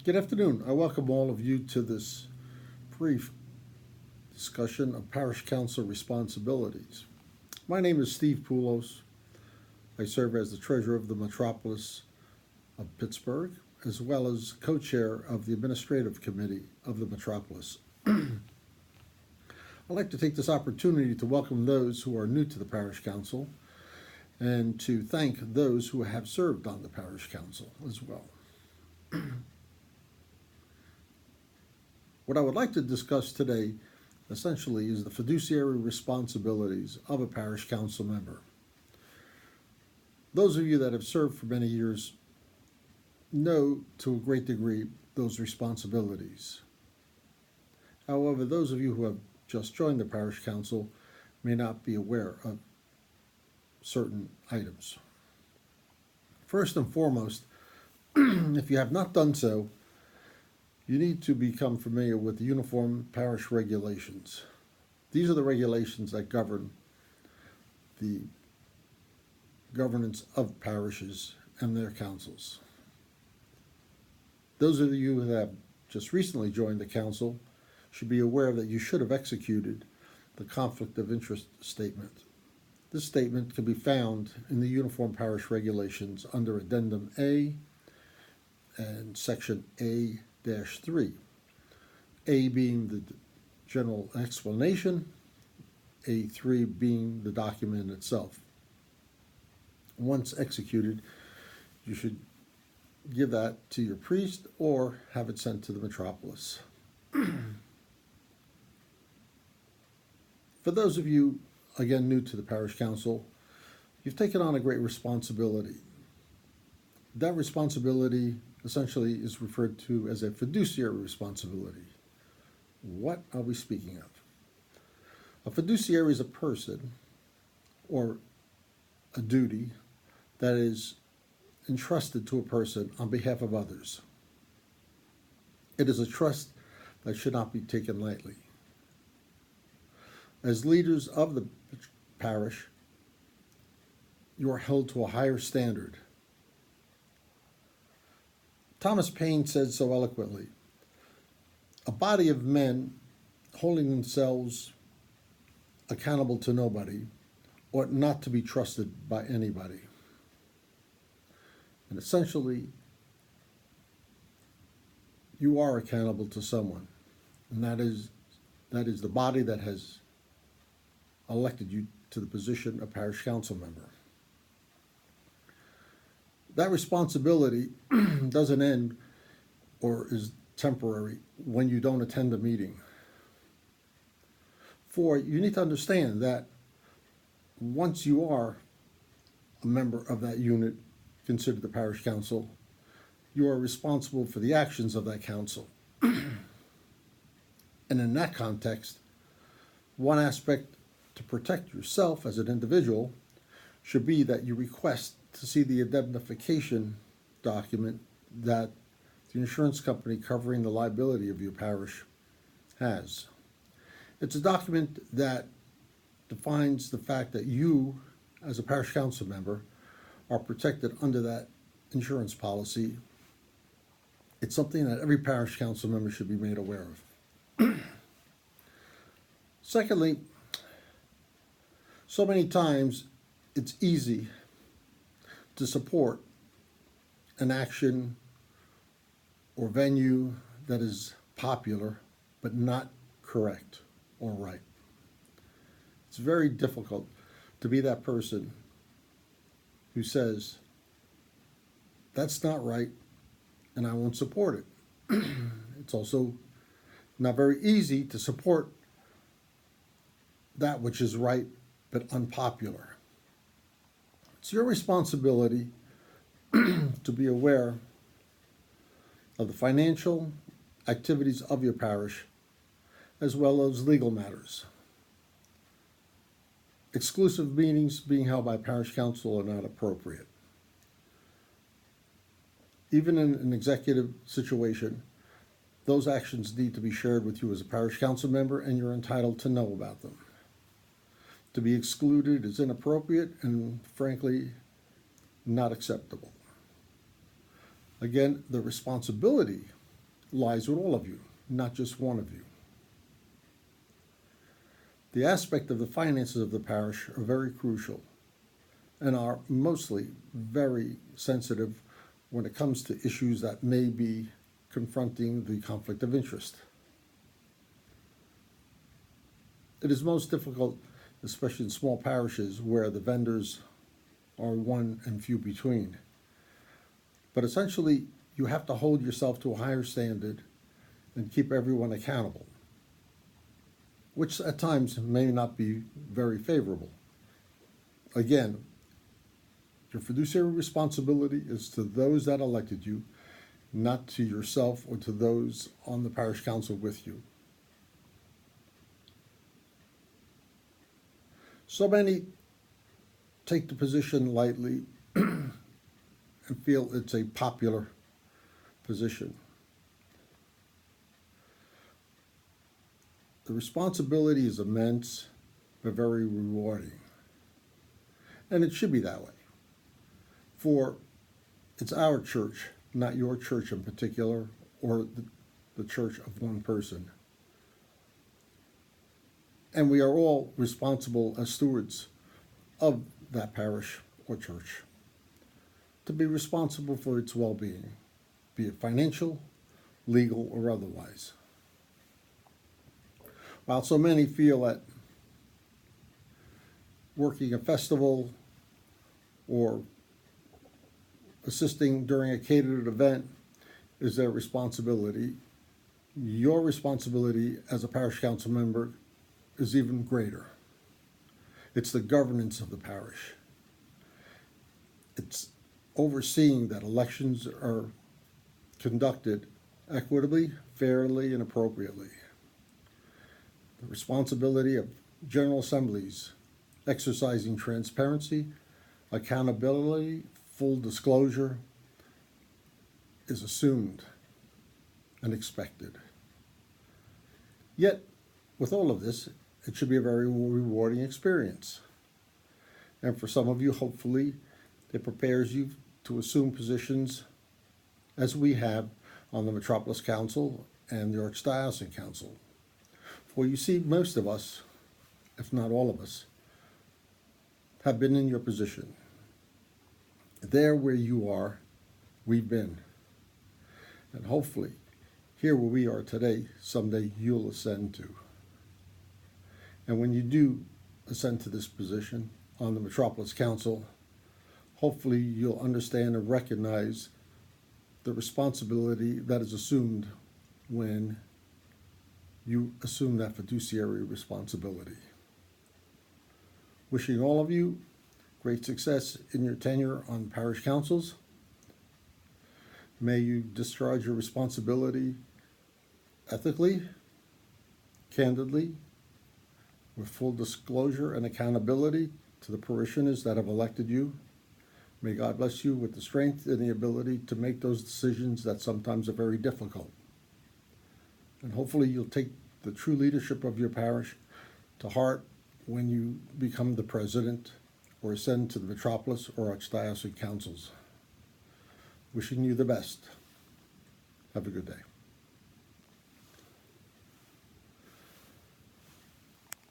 Good afternoon. I welcome all of you to this brief discussion of Parish Council responsibilities. My name is Steve Poulos. I serve as the treasurer of the Metropolis of Pittsburgh, as well as co-chair of the administrative committee of the Metropolis. I'd like to take this opportunity to welcome those who are new to the Parish Council and to thank those who have served on the Parish Council as well. What I would like to discuss today essentially is the fiduciary responsibilities of a parish council member. Those of you that have served for many years know to a great degree those responsibilities. However, those of you who have just joined the parish council may not be aware of certain items. First and foremost, if you have not done so, you need to become familiar with the Uniform Parish Regulations. These are the regulations that govern the governance of parishes and their councils. Those of you who have just recently joined the council should be aware that you should have executed the Conflict of Interest Statement. This statement can be found in the Uniform Parish Regulations under Addendum A and Section A-3. A being the general explanation, A3 being the document itself. Once executed, you should give that to your priest or have it sent to the Metropolis. For those of you, again, new to the Parish Council, you've taken on a great responsibility. That responsibility essentially is referred to as a fiduciary responsibility. What are we speaking of? A fiduciary is a person or a duty that is entrusted to a person on behalf of others. It is a trust that should not be taken lightly. As leaders of the parish, you are held to a higher standard. Thomas Paine said so eloquently, "A body of men holding themselves accountable to nobody ought not to be trusted by anybody." And essentially, you are accountable to someone, and that is the body that has elected you to the position of parish council member. That responsibility doesn't end or is temporary when you don't attend a meeting. For you need to understand that once you are a member of that unit considered the parish council, you are responsible for the actions of that council. And in that context, one aspect to protect yourself as an individual should be that you request to see the indemnification document that the insurance company covering the liability of your parish has. It's a document that defines the fact that you, as a parish council member, are protected under that insurance policy. It's something that every parish council member should be made aware of. Secondly, so many times it's easy to support an action or venue that is popular but not correct or right. It's very difficult to be that person who says, "That's not right and I won't support it." It's also not very easy to support that which is right but unpopular. It's your responsibility to be aware of the financial activities of your parish as well as legal matters. Exclusive meetings being held by parish council are not appropriate. Even in an executive situation, those actions need to be shared with you as a parish council member, and you're entitled to know about them. To be excluded is inappropriate and, frankly, not acceptable. Again, the responsibility lies with all of you, not just one of you. The aspect of the finances of the parish are very crucial and are mostly very sensitive when it comes to issues that may be confronting the conflict of interest. It is most difficult, especially in small parishes where the vendors are one and few between. But essentially, you have to hold yourself to a higher standard and keep everyone accountable, which at times may not be very favorable. Again, your fiduciary responsibility is to those that elected you, not to yourself or to those on the parish council with you. So many take the position lightly and feel it's a popular position. The responsibility is immense, but very rewarding. And it should be that way. For it's our church, not your church in particular, or the church of one person. And we are all responsible as stewards of that parish or church to be responsible for its well-being, be it financial, legal, or otherwise. While so many feel that working a festival or assisting during a catered event is their responsibility, your responsibility as a parish council member is even greater. It's the governance of the parish. It's overseeing that elections are conducted equitably, fairly, and appropriately. The responsibility of general assemblies, exercising transparency, accountability, full disclosure, is assumed and expected. Yet, with all of this, it should be a very rewarding experience. And for some of you, hopefully, it prepares you to assume positions as we have on the Metropolis Council and the Archdiocesan Council. For you see, most of us, if not all of us, have been in your position. There where you are, we've been. And hopefully, here where we are today, someday you'll ascend to. And when you do ascend to this position on the Metropolis Council, hopefully you'll understand and recognize the responsibility that is assumed when you assume that fiduciary responsibility. Wishing all of you great success in your tenure on parish councils. May you discharge your responsibility ethically, candidly, with full disclosure and accountability to the parishioners that have elected you. May God bless you with the strength and the ability to make those decisions that sometimes are very difficult. And hopefully you'll take the true leadership of your parish to heart when you become the president or ascend to the Metropolis or Archdiocesan councils. Wishing you the best. Have a good day.